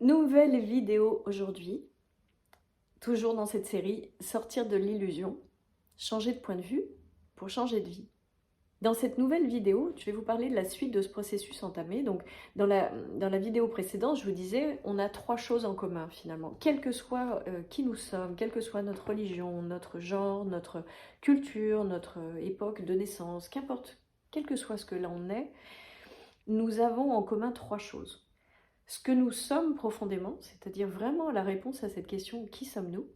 Nouvelle vidéo aujourd'hui, toujours dans cette série, sortir de l'illusion, changer de point de vue pour changer de vie. Dans cette nouvelle vidéo, je vais vous parler de la suite de ce processus entamé. Donc, dans la vidéo précédente, je vous disais, on a 3 choses en commun finalement. Quel que soit qui nous sommes, quelle que soit notre religion, notre genre, notre culture, notre époque de naissance, qu'importe, quel que soit ce que l'on est, nous avons en commun 3 choses. Ce que nous sommes profondément, c'est-à-dire vraiment la réponse à cette question « Qui sommes-nous »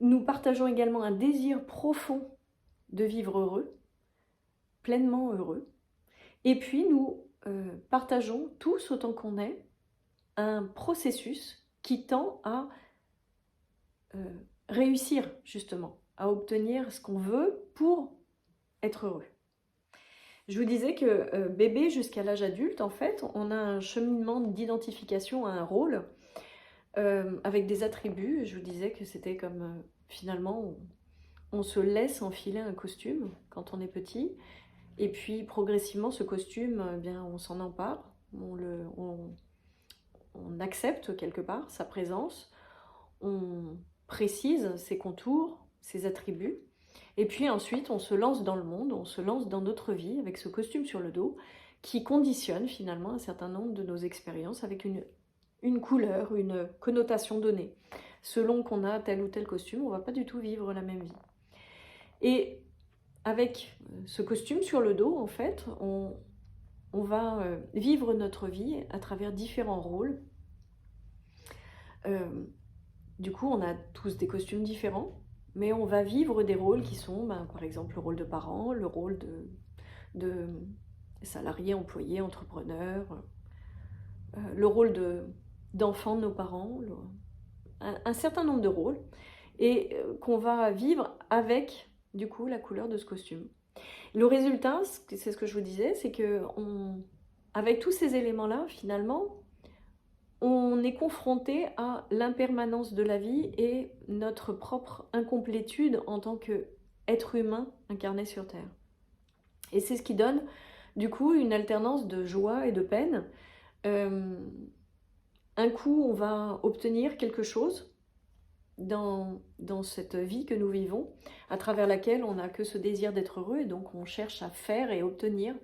Nous partageons également un désir profond de vivre heureux, pleinement heureux. Et puis nous partageons tous, autant qu'on est, un processus qui tend à réussir justement, à obtenir ce qu'on veut pour être heureux. Je vous disais que bébé jusqu'à l'âge adulte, en fait, on a un cheminement d'identification à un rôle avec des attributs. Je vous disais que c'était comme finalement on se laisse enfiler un costume quand on est petit, et puis progressivement ce costume, eh bien, on s'en empare, on accepte quelque part sa présence, on précise ses contours, ses attributs, et puis ensuite on se lance dans le monde, on se lance dans notre vie avec ce costume sur le dos qui conditionne finalement un certain nombre de nos expériences avec une couleur, une connotation donnée. Selon qu'on a tel ou tel costume, on ne va pas du tout vivre la même vie. Et avec ce costume sur le dos, en fait, on va vivre notre vie à travers différents rôles. Du coup, on a tous des costumes différents, mais on va vivre des rôles qui sont, par exemple, le rôle de parent, le rôle de salarié, employé, entrepreneur, le rôle d'enfant de nos parents, un certain nombre de rôles, et qu'on va vivre avec, du coup, la couleur de ce costume. Le résultat, c'est ce que je vous disais, c'est que avec tous ces éléments-là, finalement, on est confronté à l'impermanence de la vie et notre propre incomplétude en tant qu'être humain incarné sur Terre. Et c'est ce qui donne, du coup, une alternance de joie et de peine. Un coup, on va obtenir quelque chose dans cette vie que nous vivons, à travers laquelle on n'a que ce désir d'être heureux, et donc on cherche à faire et obtenir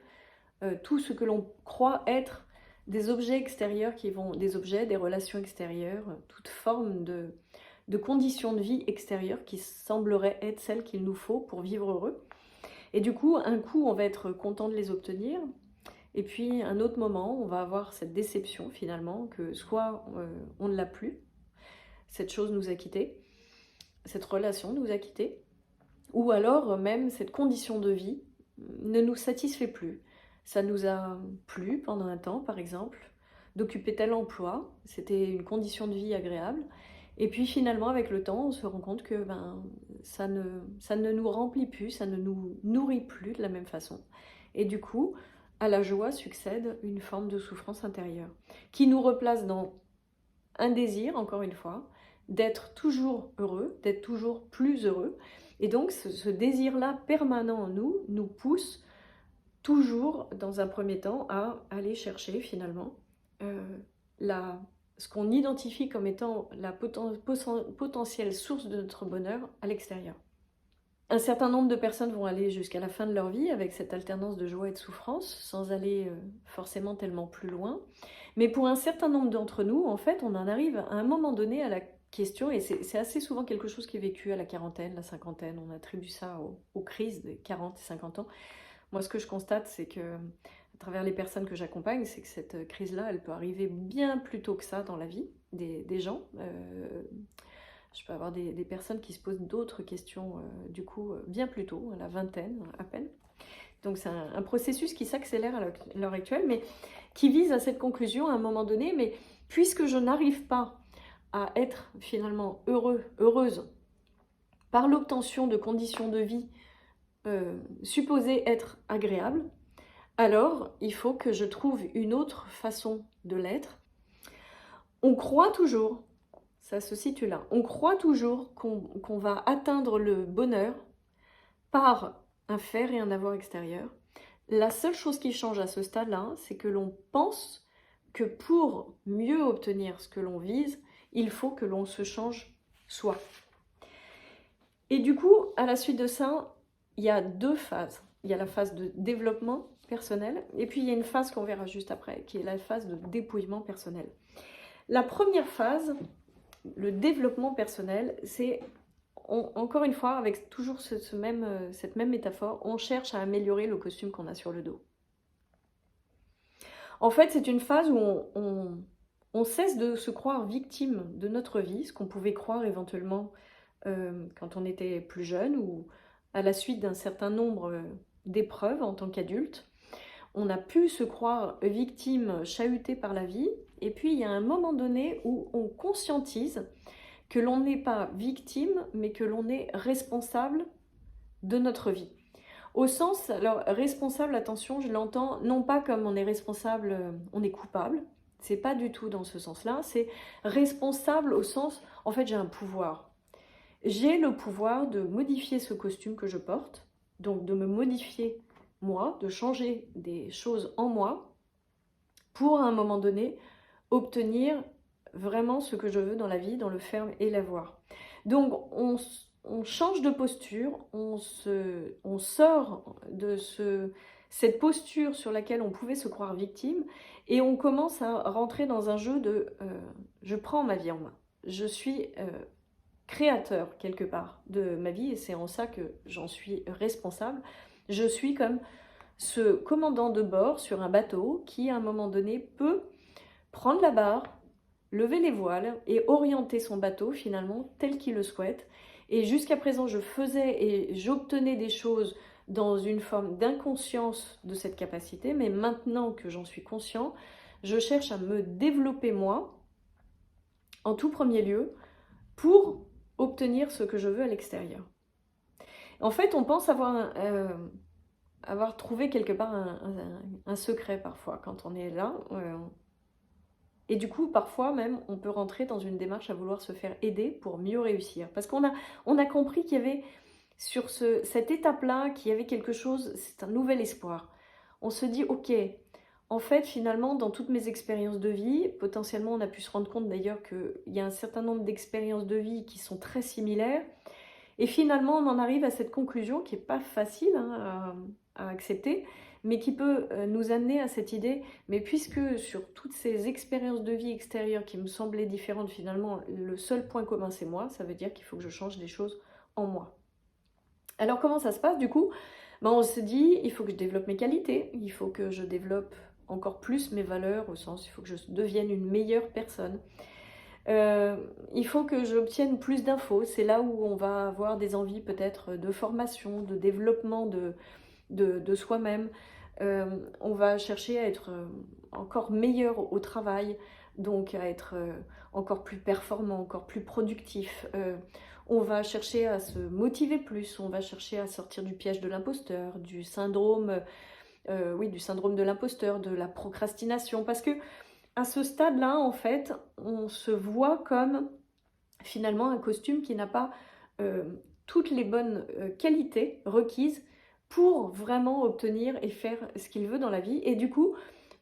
tout ce que l'on croit être des objets extérieurs des objets, des relations extérieures, toute forme de conditions de vie extérieures qui sembleraient être celles qu'il nous faut pour vivre heureux. Et du coup, un coup, on va être content de les obtenir, et puis un autre moment, on va avoir cette déception finalement, que soit on ne l'a plus, cette chose nous a quittés, cette relation nous a quittés, ou alors même cette condition de vie ne nous satisfait plus. Ça nous a plu pendant un temps, par exemple, d'occuper tel emploi, c'était une condition de vie agréable, et puis finalement avec le temps on se rend compte que ça ne nous remplit plus, ça ne nous nourrit plus de la même façon. Et du coup, à la joie succède une forme de souffrance intérieure, qui nous replace dans un désir, encore une fois, d'être toujours heureux, d'être toujours plus heureux. Et donc ce désir-là permanent en nous, nous pousse toujours, dans un premier temps, à aller chercher finalement ce qu'on identifie comme étant la potentielle source de notre bonheur à l'extérieur. Un certain nombre de personnes vont aller jusqu'à la fin de leur vie avec cette alternance de joie et de souffrance, sans aller forcément tellement plus loin. Mais pour un certain nombre d'entre nous, en fait, on en arrive à un moment donné à la question, et c'est assez souvent quelque chose qui est vécu à la quarantaine, la cinquantaine, on attribue ça aux crises des 40 et 50 ans. Moi, ce que je constate, c'est que, à travers les personnes que j'accompagne, c'est que cette crise-là, elle peut arriver bien plus tôt que ça dans la vie des gens. Je peux avoir des personnes qui se posent d'autres questions, du coup, bien plus tôt, à la vingtaine à peine. Donc c'est un processus qui s'accélère à l'heure actuelle, mais qui vise à cette conclusion à un moment donné. Mais puisque je n'arrive pas à être finalement heureuse, par l'obtention de conditions de vie supposées être agréables, alors il faut que je trouve une autre façon de l'être. On croit toujours, ça se situe là, on croit toujours qu'on va atteindre le bonheur par un faire et un avoir extérieur. La seule chose qui change à ce stade-là, c'est que l'on pense que pour mieux obtenir ce que l'on vise, il faut que l'on se change soi. Et du coup, à la suite de ça, il y a 2 phases. Il y a la phase de développement personnel, et puis il y a une phase qu'on verra juste après, qui est la phase de dépouillement personnel. La première phase, le développement personnel, c'est, encore une fois, avec toujours cette même métaphore, on cherche à améliorer le costume qu'on a sur le dos. En fait, c'est une phase où on cesse de se croire victime de notre vie, ce qu'on pouvait croire éventuellement quand on était plus jeune ou à la suite d'un certain nombre d'épreuves en tant qu'adulte. On a pu se croire victime, chahutée par la vie, et puis il y a un moment donné où on conscientise que l'on n'est pas victime, mais que l'on est responsable de notre vie. Au sens, alors responsable, attention, je l'entends non pas comme on est responsable, on est coupable, c'est pas du tout dans ce sens-là, c'est responsable au sens, en fait j'ai un pouvoir. J'ai le pouvoir de modifier ce costume que je porte, donc de me modifier moi, de changer des choses en moi, pour à un moment donné obtenir vraiment ce que je veux dans la vie, dans le faire et l'avoir. Donc on change de posture, on sort de cette posture sur laquelle on pouvait se croire victime, et on commence à rentrer dans un jeu de je prends ma vie en main. Je suis créateur quelque part de ma vie, et c'est en ça que j'en suis responsable. Je suis comme ce commandant de bord sur un bateau qui, à un moment donné, peut prendre la barre, lever les voiles et orienter son bateau finalement tel qu'il le souhaite. Et jusqu'à présent, je faisais et j'obtenais des choses dans une forme d'inconscience de cette capacité, mais maintenant que j'en suis conscient, je cherche à me développer moi, en tout premier lieu, pour obtenir ce que je veux à l'extérieur. En fait, on pense avoir trouvé quelque part un secret parfois quand on est là. Et du coup, parfois même, on peut rentrer dans une démarche à vouloir se faire aider pour mieux réussir. Parce qu'on a compris qu'il y avait sur cette étape-là, qu'il y avait quelque chose, c'est un nouvel espoir. On se dit, ok, en fait, finalement, dans toutes mes expériences de vie, potentiellement, on a pu se rendre compte d'ailleurs qu'il y a un certain nombre d'expériences de vie qui sont très similaires. Et finalement, on en arrive à cette conclusion qui n'est pas facile à accepter, mais qui peut nous amener à cette idée, mais puisque sur toutes ces expériences de vie extérieures qui me semblaient différentes, finalement, le seul point commun, c'est moi, ça veut dire qu'il faut que je change des choses en moi. Alors, comment ça se passe du coup? On se dit, il faut que je développe mes qualités, il faut que je développe encore plus mes valeurs, au sens, il faut que je devienne une meilleure personne. Il faut que j'obtienne plus d'infos, c'est là où on va avoir des envies peut-être de formation, de développement de soi-même. On va chercher à être encore meilleur au travail, donc à être encore plus performant, encore plus productif. On va chercher à se motiver plus, on va chercher à sortir du piège de l'imposteur, du syndrome de l'imposteur, de la procrastination, parce que à ce stade-là, en fait, on se voit comme finalement un costume qui n'a pas toutes les bonnes qualités requises pour vraiment obtenir et faire ce qu'il veut dans la vie. Et du coup,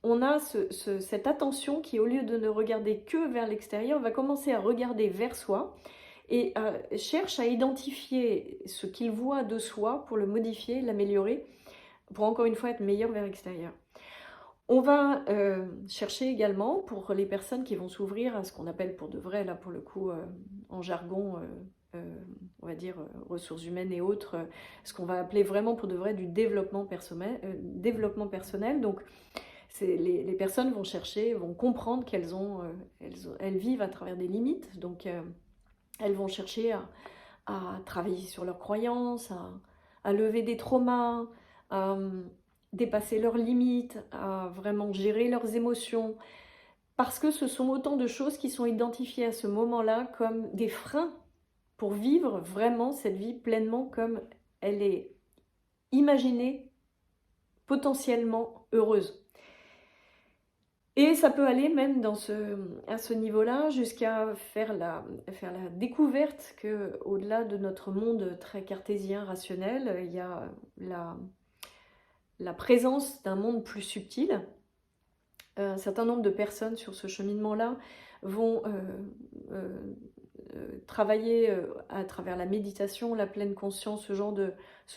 on a cette attention qui, au lieu de ne regarder que vers l'extérieur, va commencer à regarder vers soi et cherche à identifier ce qu'il voit de soi pour le modifier, l'améliorer, pour encore une fois être meilleur vers l'extérieur. On va chercher également, pour les personnes qui vont s'ouvrir à ce qu'on appelle pour de vrai, là pour le coup, en jargon, on va dire ressources humaines et autres, ce qu'on va appeler vraiment pour de vrai du développement personnel. Donc les personnes vont chercher, vont comprendre qu'elles vivent à travers des limites, donc elles vont chercher à travailler sur leurs croyances, à lever des traumas, à dépasser leurs limites, à vraiment gérer leurs émotions, parce que ce sont autant de choses qui sont identifiées à ce moment-là comme des freins pour vivre vraiment cette vie pleinement comme elle est imaginée, potentiellement heureuse. Et ça peut aller même à ce niveau-là jusqu'à faire la découverte qu'au-delà de notre monde très cartésien, rationnel, il y a la présence d'un monde plus subtil, un certain nombre de personnes sur ce cheminement-là vont travailler à travers la méditation, la pleine conscience, ce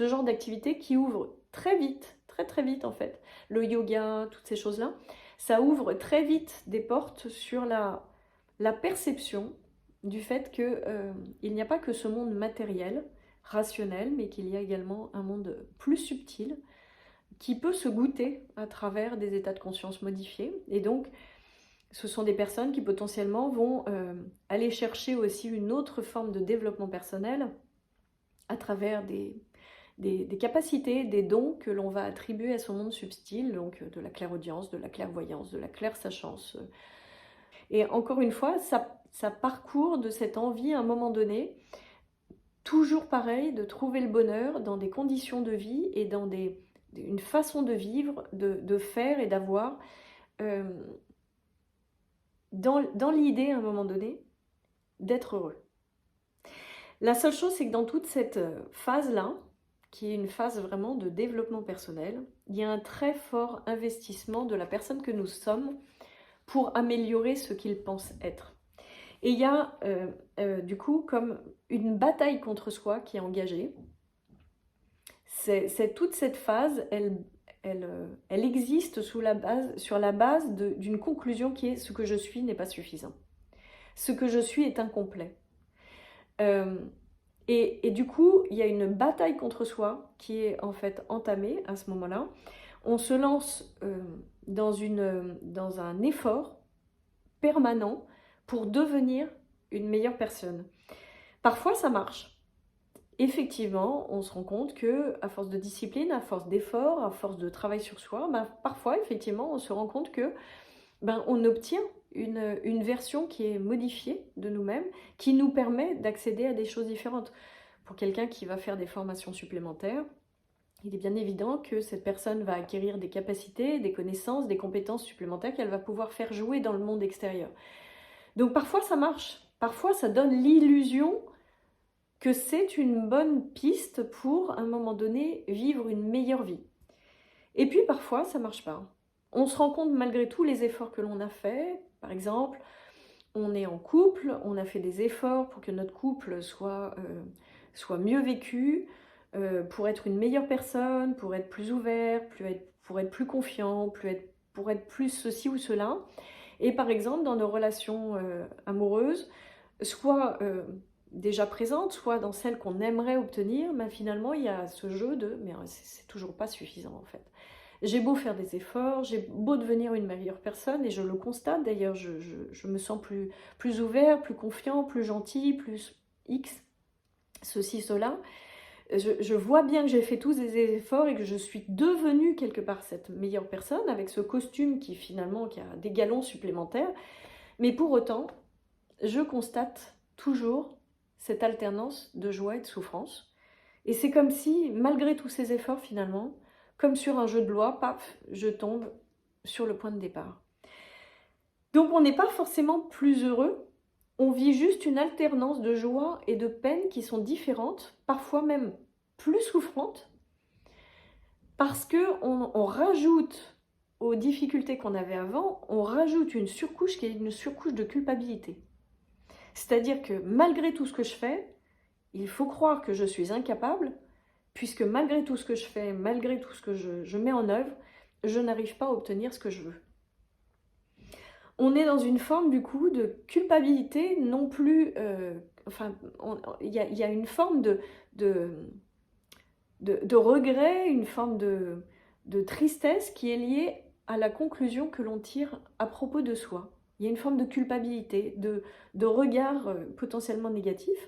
genre d'activité qui ouvre très vite, très très vite en fait, le yoga, toutes ces choses-là, ça ouvre très vite des portes sur la perception du fait qu'il n'y a pas que ce monde matériel, rationnel, mais qu'il y a également un monde plus subtil qui peut se goûter à travers des états de conscience modifiés. Et donc, ce sont des personnes qui potentiellement vont aller chercher aussi une autre forme de développement personnel à travers des capacités, des dons que l'on va attribuer à son monde subtil, donc de la clairaudience, de la clairvoyance, de la clairsachance. Et encore une fois, ça parcourt de cette envie à un moment donné, toujours pareil, de trouver le bonheur dans des conditions de vie et dans une façon de vivre, de faire et d'avoir, dans l'idée à un moment donné, d'être heureux. La seule chose, c'est que dans toute cette phase-là, qui est une phase vraiment de développement personnel, il y a un très fort investissement de la personne que nous sommes pour améliorer ce qu'il pense être. Et il y a du coup comme une bataille contre soi qui est engagée. Toute cette phase, elle existe sur la base d'une conclusion qui est: ce que je suis n'est pas suffisant. Ce que je suis est incomplet. Et du coup, il y a une bataille contre soi qui est en fait entamée à ce moment-là. On se lance dans un effort permanent pour devenir une meilleure personne. Parfois, ça marche. Effectivement, on se rend compte que à force de discipline, à force d'effort, à force de travail sur soi, parfois, effectivement, on se rend compte que on obtient une version qui est modifiée de nous-mêmes, qui nous permet d'accéder à des choses différentes. Pour quelqu'un qui va faire des formations supplémentaires, il est bien évident que cette personne va acquérir des capacités, des connaissances, des compétences supplémentaires qu'elle va pouvoir faire jouer dans le monde extérieur. Donc parfois ça marche, parfois ça donne l'illusion que c'est une bonne piste pour, à un moment donné, vivre une meilleure vie. Et puis parfois ça marche pas. On se rend compte malgré tous les efforts que l'on a fait, par exemple, on est en couple, on a fait des efforts pour que notre couple soit mieux vécu, pour être une meilleure personne, pour être plus ouvert, pour être plus confiant, pour être plus ceci ou cela. Et par exemple, dans nos relations amoureuses, soit déjà présentes, soit dans celles qu'on aimerait obtenir, finalement, il y a ce jeu de « mais c'est toujours pas suffisant en fait ». J'ai beau faire des efforts, j'ai beau devenir une meilleure personne, et je le constate d'ailleurs, je me sens plus ouvert, plus confiant, plus gentil, plus X, ceci, cela. Je vois bien que j'ai fait tous ces efforts et que je suis devenue quelque part cette meilleure personne avec ce costume qui finalement qui a des galons supplémentaires. Mais pour autant, je constate toujours cette alternance de joie et de souffrance. Et c'est comme si, malgré tous ces efforts finalement, comme sur un jeu de loi, paf, je tombe sur le point de départ. Donc on n'est pas forcément plus heureux, on vit juste une alternance de joie et de peine qui sont différentes, parfois même plus souffrantes, parce qu'on rajoute aux difficultés qu'on avait avant, on rajoute une surcouche qui est une surcouche de culpabilité. C'est-à-dire que malgré tout ce que je fais, il faut croire que je suis incapable, puisque malgré tout ce que je fais, malgré tout ce que je mets en œuvre, je n'arrive pas à obtenir ce que je veux. On est dans une forme du coup de culpabilité, non plus... il y a une forme de regret, une forme de tristesse qui est liée à la conclusion que l'on tire à propos de soi. Il y a une forme de culpabilité, de regard potentiellement négatif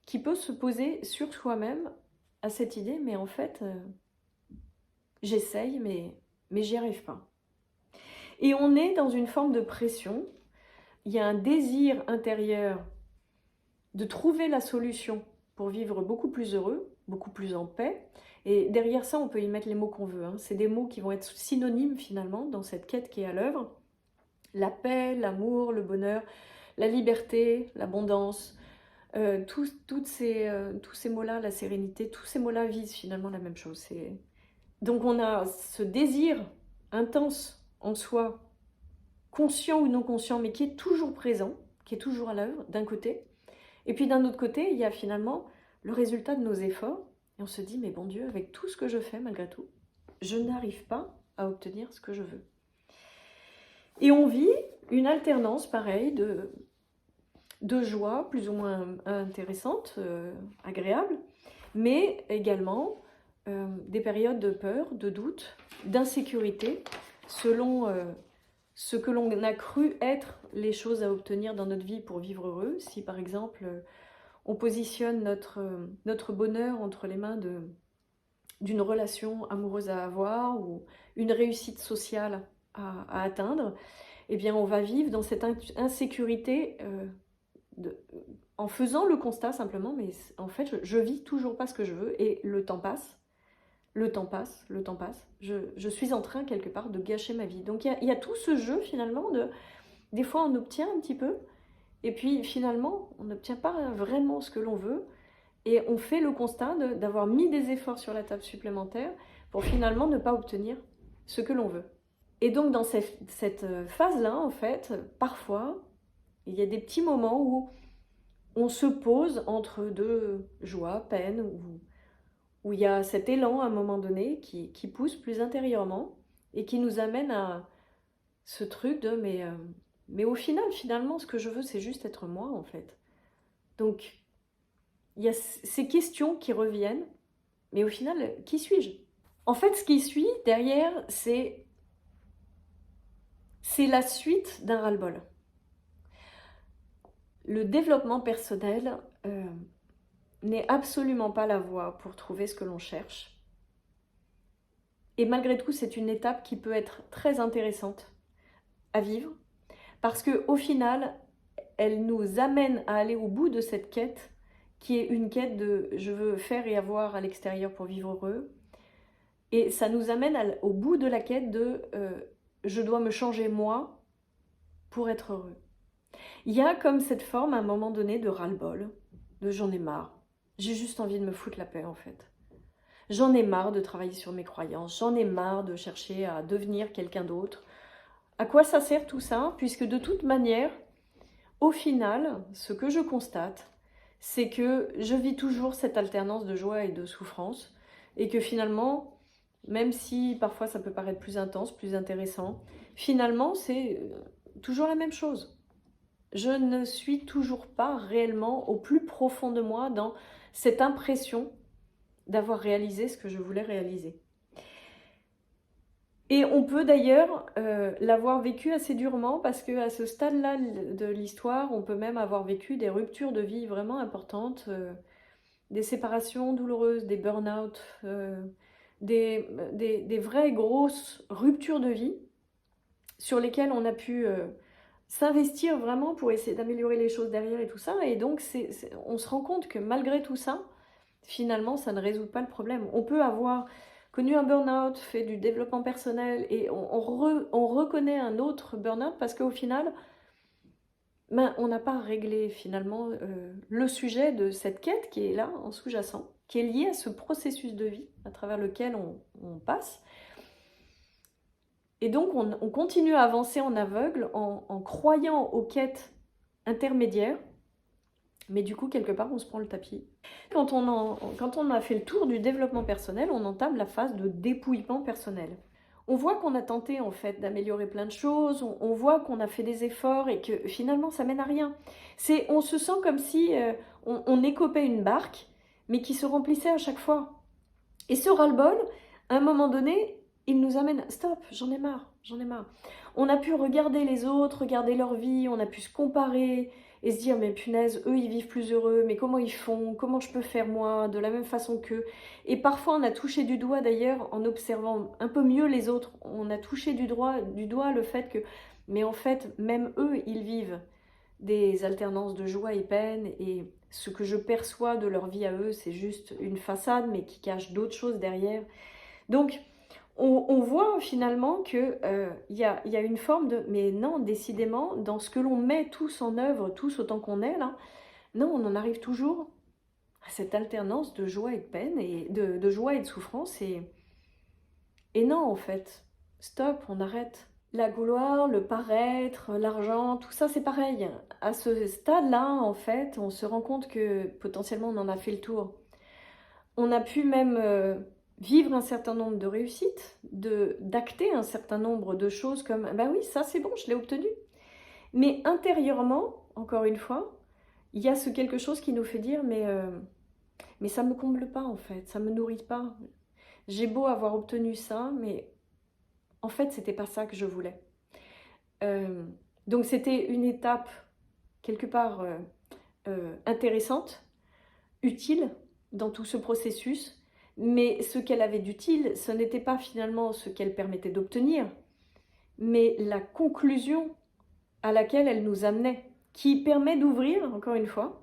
qui peut se poser sur soi-même à cette idée, mais en fait, j'essaye, mais j'y arrive pas. Et on est dans une forme de pression. Il y a un désir intérieur de trouver la solution pour vivre beaucoup plus heureux, beaucoup plus en paix. Et derrière ça, on peut y mettre les mots qu'on veut. C'est des mots qui vont être synonymes finalement dans cette quête qui est à l'œuvre. La paix, l'amour, le bonheur, la liberté, l'abondance, tous ces mots-là, la sérénité, tous ces mots-là visent finalement la même chose. Donc on a ce désir intense en soi conscient ou non conscient, mais qui est toujours présent, qui est toujours à l'œuvre, d'un côté. Et puis d'un autre côté, il y a finalement le résultat de nos efforts. Et on se dit, mais bon Dieu, avec tout ce que je fais, malgré tout, je n'arrive pas à obtenir ce que je veux. Et on vit une alternance, pareil, de joie, plus ou moins intéressante, agréable, mais également des périodes de peur, de doute, d'insécurité, selon ce que l'on a cru être les choses à obtenir dans notre vie pour vivre heureux. Si par exemple, on positionne notre bonheur entre les mains d'une relation amoureuse à avoir ou une réussite sociale à atteindre, eh bien on va vivre dans cette insécurité en faisant le constat simplement, mais en fait je vis toujours pas ce que je veux et le temps passe. Le temps passe, le temps passe. Je suis en train, quelque part, de gâcher ma vie. Donc, il y a tout ce jeu, finalement, des fois, on obtient un petit peu, et puis, finalement, on n'obtient pas vraiment ce que l'on veut, et on fait le constat d'avoir mis des efforts sur la table supplémentaire pour, finalement, ne pas obtenir ce que l'on veut. Et donc, dans cette phase-là, en fait, parfois, il y a des petits moments où on se pose entre deux joies, peine, où il y a cet élan à un moment donné qui pousse plus intérieurement et qui nous amène à ce truc de mais au final, finalement, ce que je veux, c'est juste être moi, en fait. Donc, il y a ces questions qui reviennent, mais au final, qui suis-je? En fait, ce qui suit derrière, c'est la suite d'un ras-le-bol. Le développement personnel n'est absolument pas la voie pour trouver ce que l'on cherche. Et malgré tout, c'est une étape qui peut être très intéressante à vivre, parce qu'au final, elle nous amène à aller au bout de cette quête, qui est une quête de « je veux faire et avoir à l'extérieur pour vivre heureux ». Et ça nous amène au bout de la quête de « je dois me changer moi pour être heureux ». Il y a comme cette forme, à un moment donné, de ras-le-bol, de « j'en ai marre, j'ai juste envie de me foutre la paix en fait ». J'en ai marre de travailler sur mes croyances, j'en ai marre de chercher à devenir quelqu'un d'autre. À quoi ça sert tout ça? Puisque de toute manière, au final, ce que je constate, c'est que je vis toujours cette alternance de joie et de souffrance, et que finalement, même si parfois ça peut paraître plus intense, plus intéressant, finalement c'est toujours la même chose. Je ne suis toujours pas réellement au plus profond de moi dans cette impression d'avoir réalisé ce que je voulais réaliser. Et on peut d'ailleurs l'avoir vécu assez durement parce qu'à ce stade-là de l'histoire, on peut même avoir vécu des ruptures de vie vraiment importantes, des séparations douloureuses, des burn-out, des vraies grosses ruptures de vie sur lesquelles on a pu s'investir vraiment pour essayer d'améliorer les choses derrière et tout ça. Et donc on se rend compte que malgré tout ça, finalement, ça ne résout pas le problème. On peut avoir connu un burn-out, fait du développement personnel et on reconnaît un autre burn-out parce qu'au final, on n'a pas réglé finalement le sujet de cette quête qui est là en sous-jacent, qui est liée à ce processus de vie à travers lequel on passe. Et donc on continue à avancer en aveugle en croyant aux quêtes intermédiaires. Mais du coup, quelque part, on se prend le tapis. Quand on a fait le tour du développement personnel, on entame la phase de dépouillement personnel. On voit qu'on a tenté en fait d'améliorer plein de choses, on voit qu'on a fait des efforts et que finalement ça mène à rien. On se sent comme si on écopait une barque, mais qui se remplissait à chaque fois. Et ce ras-le-bol, à un moment donné, il nous amène « stop, j'en ai marre, j'en ai marre ». On a pu regarder les autres, regarder leur vie, on a pu se comparer et se dire « mais punaise, eux ils vivent plus heureux, mais comment ils font? Comment je peux faire moi de la même façon qu'eux ?» Et parfois on a touché du doigt d'ailleurs, en observant un peu mieux les autres, on a touché du doigt le fait que, mais en fait, même eux, ils vivent des alternances de joie et peine, et ce que je perçois de leur vie à eux, c'est juste une façade, mais qui cache d'autres choses derrière. Donc, on voit finalement qu'il y a une forme de... Mais non, décidément, dans ce que l'on met tous en œuvre, tous autant qu'on est, là, non, on en arrive toujours à cette alternance de joie et de peine, et de joie et de souffrance, et non, en fait, stop, on arrête. La gloire, le paraître, l'argent, tout ça c'est pareil. À ce stade-là, en fait, on se rend compte que potentiellement on en a fait le tour. On a pu même vivre un certain nombre de réussites, d'acter un certain nombre de choses comme ben oui, ça c'est bon, je l'ai obtenu. Mais intérieurement, encore une fois, il y a ce quelque chose qui nous fait dire mais ça me comble pas en fait, ça me nourrit pas. J'ai beau avoir obtenu ça, mais en fait, c'était pas ça que je voulais. Euh, donc c'était une étape quelque part intéressante, utile dans tout ce processus, mais ce qu'elle avait d'utile, ce n'était pas finalement ce qu'elle permettait d'obtenir, mais la conclusion à laquelle elle nous amenait, qui permet d'ouvrir, encore une fois,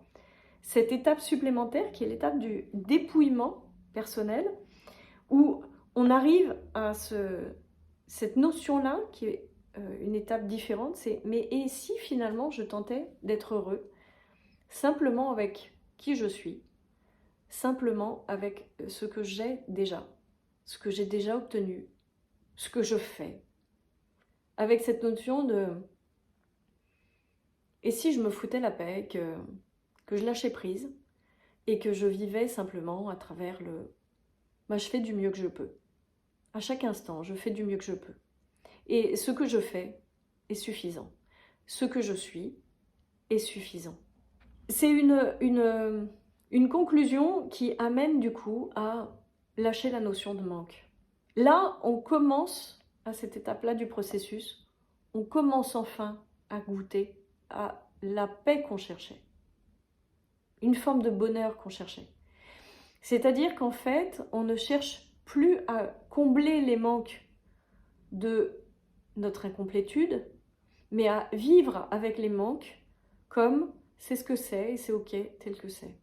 cette étape supplémentaire qui est l'étape du dépouillement personnel, où on arrive à cette notion-là, qui est une étape différente, c'est mais et si finalement je tentais d'être heureux, simplement avec qui je suis, simplement avec ce que j'ai déjà, ce que j'ai déjà obtenu, ce que je fais, avec cette notion de et si je me foutais la paix, que je lâchais prise et que je vivais simplement à travers je fais du mieux que je peux. À chaque instant, je fais du mieux que je peux. Et ce que je fais est suffisant. Ce que je suis est suffisant. C'est une conclusion qui amène du coup à lâcher la notion de manque. Là, on commence, à cette étape-là du processus, on commence enfin à goûter à la paix qu'on cherchait, une forme de bonheur qu'on cherchait. C'est-à-dire qu'en fait, on ne cherche plus à combler les manques de notre incomplétude, mais à vivre avec les manques comme c'est ce que c'est et c'est ok tel que c'est.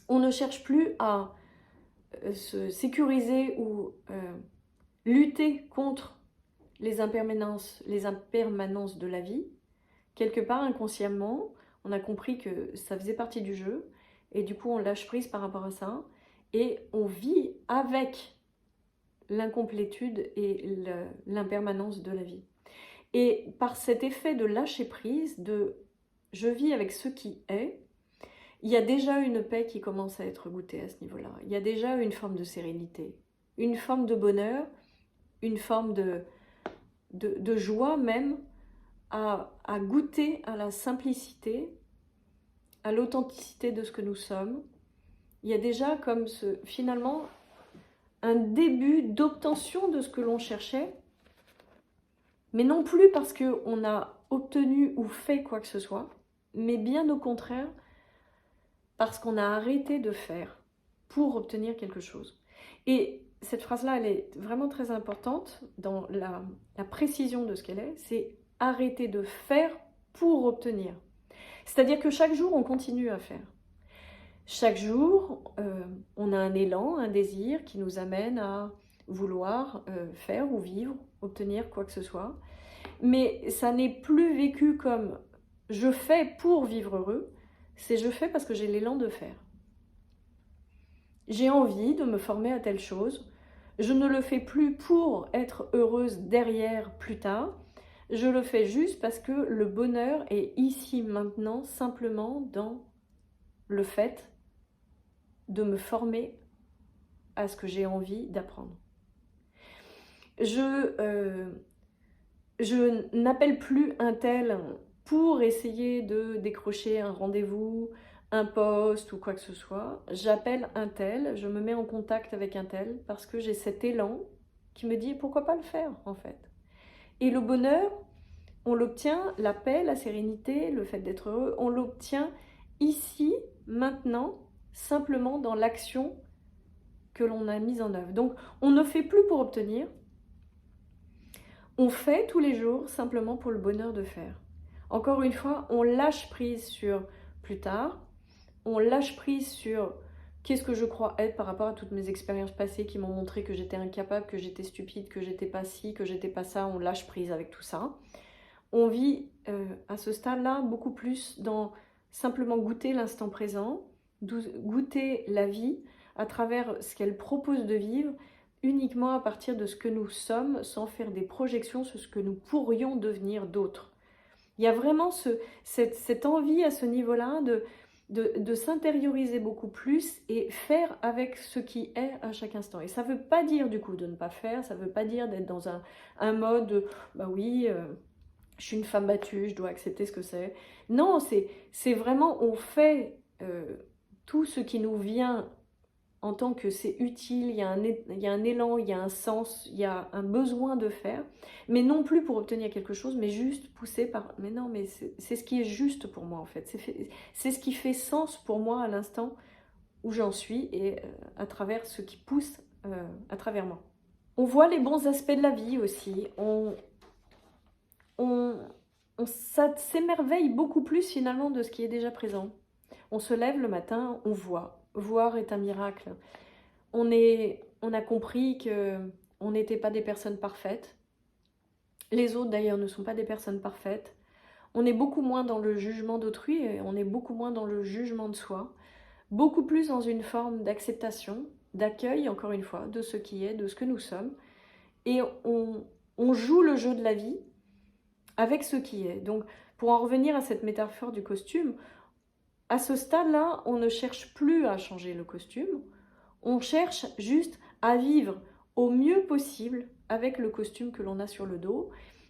On ne cherche plus à se sécuriser ou lutter contre les impermanences de la vie. Quelque part, inconsciemment, on a compris que ça faisait partie du jeu et du coup, on lâche prise par rapport à ça et on vit avec l'incomplétude et l'impermanence de la vie. Et par cet effet de lâcher prise, de je vis avec ce qui est, il y a déjà une paix qui commence à être goûtée à ce niveau-là. Il y a déjà une forme de sérénité, une forme de bonheur, une forme de joie même à goûter à la simplicité, à l'authenticité de ce que nous sommes. Il y a déjà comme finalement un début d'obtention de ce que l'on cherchait, mais non plus parce qu'on a obtenu ou fait quoi que ce soit, mais bien au contraire, parce qu'on a arrêté de faire pour obtenir quelque chose. Et cette phrase-là, elle est vraiment très importante dans la précision de ce qu'elle est, c'est arrêter de faire pour obtenir. C'est-à-dire que chaque jour, on continue à faire. Chaque jour, on a un élan, un désir qui nous amène à vouloir faire ou vivre, obtenir quoi que ce soit. Mais ça n'est plus vécu comme je fais pour vivre heureux, c'est je fais parce que j'ai l'élan de faire. J'ai envie de me former à telle chose, je ne le fais plus pour être heureuse derrière plus tard, je le fais juste parce que le bonheur est ici maintenant simplement dans le fait de me former à ce que j'ai envie d'apprendre. Je n'appelle plus un tel pour essayer de décrocher un rendez-vous, un poste ou quoi que ce soit. J'appelle un tel, je me mets en contact avec un tel parce que j'ai cet élan qui me dit pourquoi pas le faire en fait. Et le bonheur, on l'obtient, la paix, la sérénité, le fait d'être heureux, on l'obtient ici, maintenant, simplement dans l'action que l'on a mise en œuvre. Donc on ne fait plus pour obtenir, on fait tous les jours simplement pour le bonheur de faire. Encore une fois, on lâche prise sur plus tard, on lâche prise sur qu'est-ce que je crois être par rapport à toutes mes expériences passées qui m'ont montré que j'étais incapable, que j'étais stupide, que j'étais pas ci, que j'étais pas ça, on lâche prise avec tout ça. On vit à ce stade-là beaucoup plus dans simplement goûter l'instant présent, goûter la vie à travers ce qu'elle propose de vivre, uniquement à partir de ce que nous sommes, sans faire des projections sur ce que nous pourrions devenir d'autres. Il y a vraiment cette envie à ce niveau-là de s'intérioriser beaucoup plus et faire avec ce qui est à chaque instant. Et ça ne veut pas dire du coup de ne pas faire, ça ne veut pas dire d'être dans un mode, bah oui, je suis une femme battue, je dois accepter ce que c'est. Non, c'est vraiment, on fait tout ce qui nous vient en tant que c'est utile, il y a un élan, il y a un sens, il y a un besoin de faire, mais non plus pour obtenir quelque chose, mais juste poussé par, mais non, mais c'est ce qui est juste pour moi en fait, c'est ce qui fait sens pour moi à l'instant où j'en suis et à travers ce qui pousse à travers moi. On voit les bons aspects de la vie aussi, ça s'émerveille beaucoup plus finalement de ce qui est déjà présent. On se lève le matin, on voit. Voir est un miracle. On a compris qu'on n'était pas des personnes parfaites. Les autres d'ailleurs ne sont pas des personnes parfaites. On est beaucoup moins dans le jugement d'autrui et on est beaucoup moins dans le jugement de soi. Beaucoup plus dans une forme d'acceptation, d'accueil, encore une fois, de ce qui est, de ce que nous sommes. Et on joue le jeu de la vie avec ce qui est. Donc, pour en revenir à cette métaphore du costume, à ce stade-là, on ne cherche plus à changer le costume, on cherche juste à vivre au mieux possible avec le costume que l'on a sur le dos.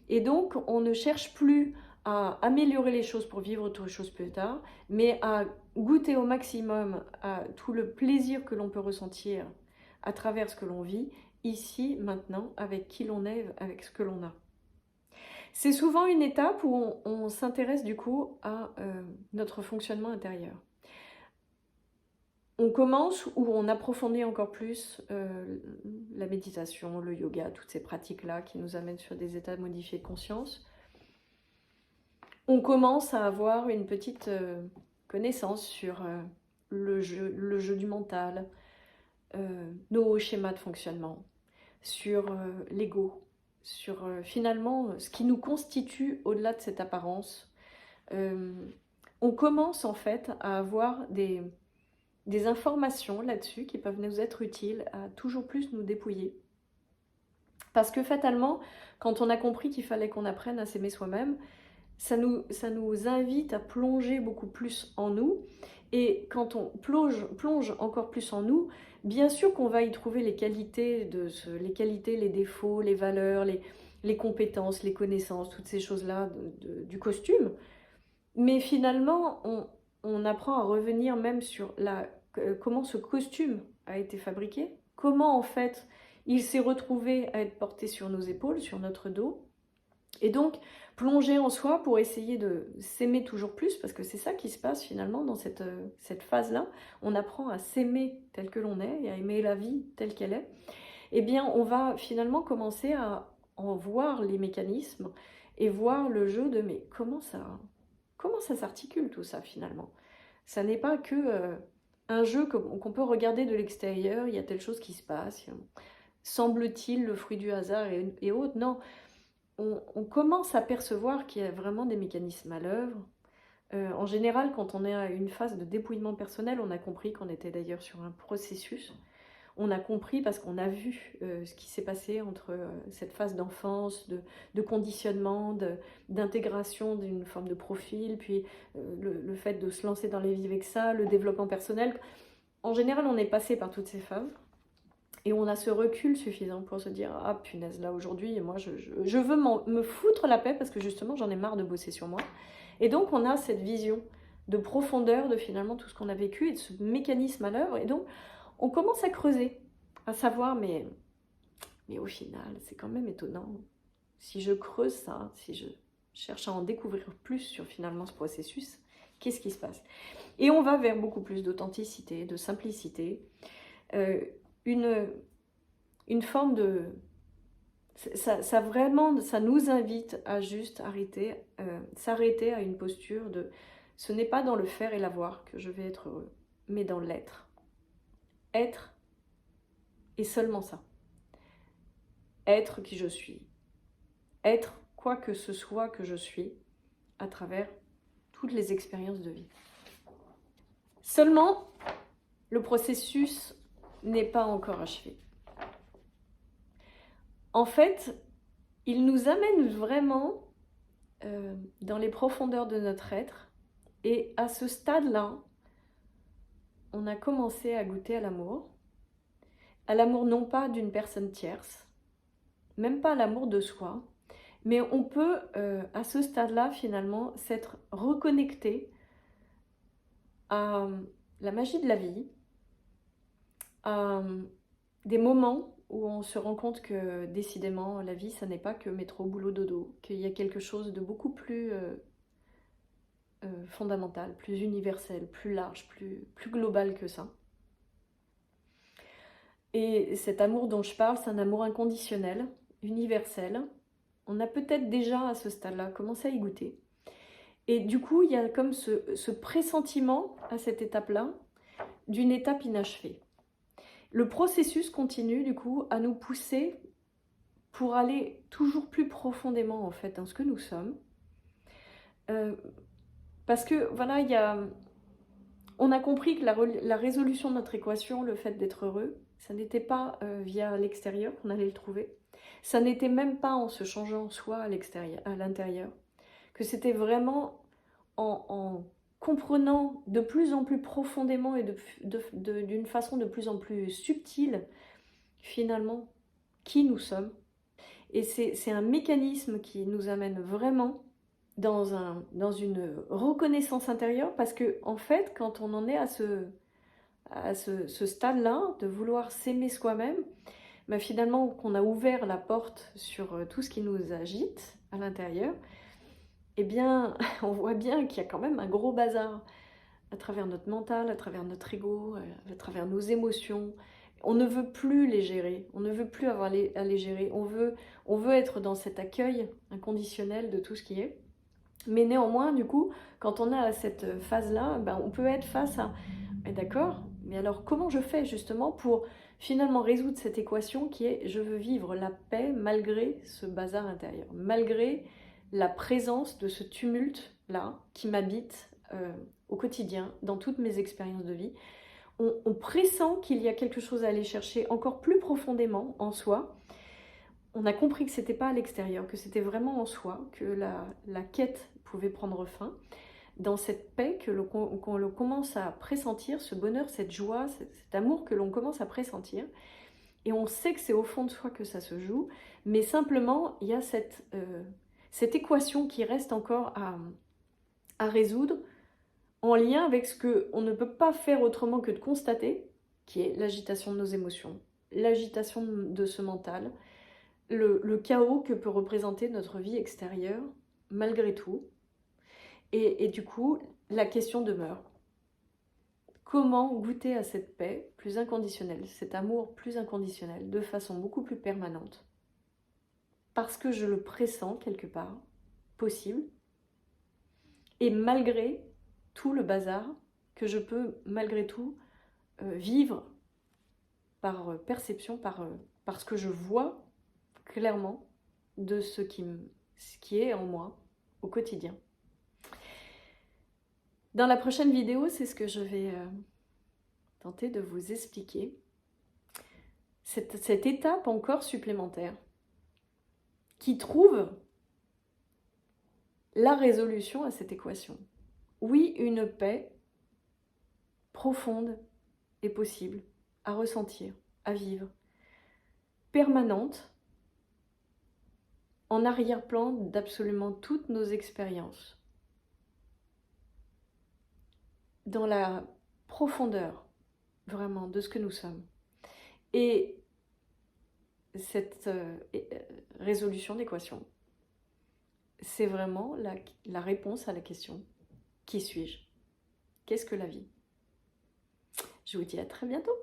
Et donc, on ne cherche plus à améliorer les choses pour vivre autre chose plus tard, mais à goûter au maximum à tout le plaisir que l'on peut ressentir à travers ce que l'on vit, ici, maintenant, avec qui l'on est, avec ce que l'on a. C'est souvent une étape où on s'intéresse du coup à notre fonctionnement intérieur. On commence où on approfondit encore plus la méditation, le yoga, toutes ces pratiques-là qui nous amènent sur des états modifiés de conscience. On commence à avoir une petite connaissance sur le jeu du mental, nos schémas de fonctionnement, sur l'ego, sur finalement ce qui nous constitue au-delà de cette apparence. On commence en fait à avoir des informations là-dessus qui peuvent nous être utiles à toujours plus nous dépouiller. Parce que fatalement, quand on a compris qu'il fallait qu'on apprenne à s'aimer soi-même, ça nous invite à plonger beaucoup plus en nous. Et quand on plonge encore plus en nous, bien sûr qu'on va y trouver les qualités, les défauts, les valeurs, les compétences, les connaissances, toutes ces choses-là du costume. Mais finalement, on apprend à revenir même sur comment ce costume a été fabriqué, comment en fait il s'est retrouvé à être porté sur nos épaules, sur notre dos. Et donc, plonger en soi pour essayer de s'aimer toujours plus, parce que c'est ça qui se passe finalement dans cette phase-là. On apprend à s'aimer tel que l'on est et à aimer la vie telle qu'elle est. Eh bien, on va finalement commencer à en voir les mécanismes et voir le jeu de mais comment ça s'articule tout ça finalement. Ça n'est pas que un jeu qu'on peut regarder de l'extérieur, il y a telle chose qui se passe, semble-t-il le fruit du hasard et autres. Non, on commence à percevoir qu'il y a vraiment des mécanismes à l'œuvre. En général, quand on est à une phase de dépouillement personnel, on a compris qu'on était d'ailleurs sur un processus. On a compris parce qu'on a vu ce qui s'est passé entre cette phase d'enfance, de conditionnement, d'intégration d'une forme de profil, puis le fait de se lancer dans les vies avec ça, le développement personnel. En général, on est passé par toutes ces phases. Et on a ce recul suffisant pour se dire « Ah punaise, là aujourd'hui, moi je veux me foutre la paix parce que justement j'en ai marre de bosser sur moi. » Et donc on a cette vision de profondeur de finalement tout ce qu'on a vécu et de ce mécanisme à l'œuvre. Et donc on commence à creuser, à savoir mais au final c'est quand même étonnant. Si je creuse ça, si je cherche à en découvrir plus sur finalement ce processus, qu'est-ce qui se passe? Et on va vers beaucoup plus d'authenticité, de simplicité. Une forme de... Ça nous invite à juste s'arrêter à une posture de... Ce n'est pas dans le faire et l'avoir que je vais être heureux, mais dans l'être. Être et seulement ça. Être qui je suis. Être quoi que ce soit que je suis à travers toutes les expériences de vie. Seulement, le processus n'est pas encore achevé. En fait, il nous amène vraiment dans les profondeurs de notre être. Et à ce stade-là, on a commencé à goûter à l'amour non pas d'une personne tierce, même pas à l'amour de soi, mais on peut, à ce stade-là, finalement, s'être reconnecté à la magie de la vie, à des moments où on se rend compte que, décidément, la vie, ça n'est pas que métro, boulot, dodo, qu'il y a quelque chose de beaucoup plus fondamental, plus universel, plus large, plus global que ça. Et cet amour dont je parle, c'est un amour inconditionnel, universel. On a peut-être déjà, à ce stade-là, commencé à y goûter. Et du coup, il y a comme ce pressentiment, à cette étape-là, d'une étape inachevée. Le processus continue, du coup, à nous pousser pour aller toujours plus profondément, en fait, dans ce que nous sommes. Parce que, voilà, on a compris que la résolution de notre équation, le fait d'être heureux, ça n'était pas via l'extérieur qu'on allait le trouver. Ça n'était même pas en se changeant soi à l'intérieur. Que c'était vraiment en comprenant de plus en plus profondément et d'une façon de plus en plus subtile, finalement, qui nous sommes. Et c'est un mécanisme qui nous amène vraiment dans une reconnaissance intérieure, parce que, en fait, quand on en est à ce stade-là, de vouloir s'aimer soi-même, bah finalement, qu'on a ouvert la porte sur tout ce qui nous agite à l'intérieur, eh bien, on voit bien qu'il y a quand même un gros bazar à travers notre mental, à travers notre ego, à travers nos émotions. On ne veut plus les gérer, on ne veut plus avoir à les gérer, on veut être dans cet accueil inconditionnel de tout ce qui est. Mais néanmoins, du coup, quand on est à cette phase-là, ben, on peut être face à « d'accord, mais alors comment je fais justement pour finalement résoudre cette équation qui est « je veux vivre la paix malgré ce bazar intérieur, malgré la présence de ce tumulte-là qui m'habite au quotidien, dans toutes mes expériences de vie ». On pressent qu'il y a quelque chose à aller chercher encore plus profondément en soi. On a compris que c'était pas à l'extérieur, que c'était vraiment en soi, que la quête pouvait prendre fin, dans cette paix que l'on commence à pressentir, ce bonheur, cette joie, cet amour que l'on commence à pressentir. Et on sait que c'est au fond de soi que ça se joue, mais simplement, il y a cette équation qui reste encore à résoudre, en lien avec ce qu'on ne peut pas faire autrement que de constater, qui est l'agitation de nos émotions, l'agitation de ce mental, le chaos que peut représenter notre vie extérieure, malgré tout. Et du coup, la question demeure. Comment goûter à cette paix plus inconditionnelle, cet amour plus inconditionnel, de façon beaucoup plus permanente? Parce que je le pressens quelque part, possible, et malgré tout le bazar que je peux, malgré tout, vivre par perception, par ce que je vois clairement de ce qui est en moi au quotidien. Dans la prochaine vidéo, c'est ce que je vais tenter de vous expliquer. Cette étape encore supplémentaire qui trouve la résolution à cette équation. Oui, une paix profonde est possible à ressentir, à vivre, permanente, en arrière-plan d'absolument toutes nos expériences, dans la profondeur vraiment de ce que nous sommes. Et cette résolution d'équation, c'est vraiment la réponse à la question « Qui suis-je ? Qu'est-ce que la vie ?» Je vous dis à très bientôt.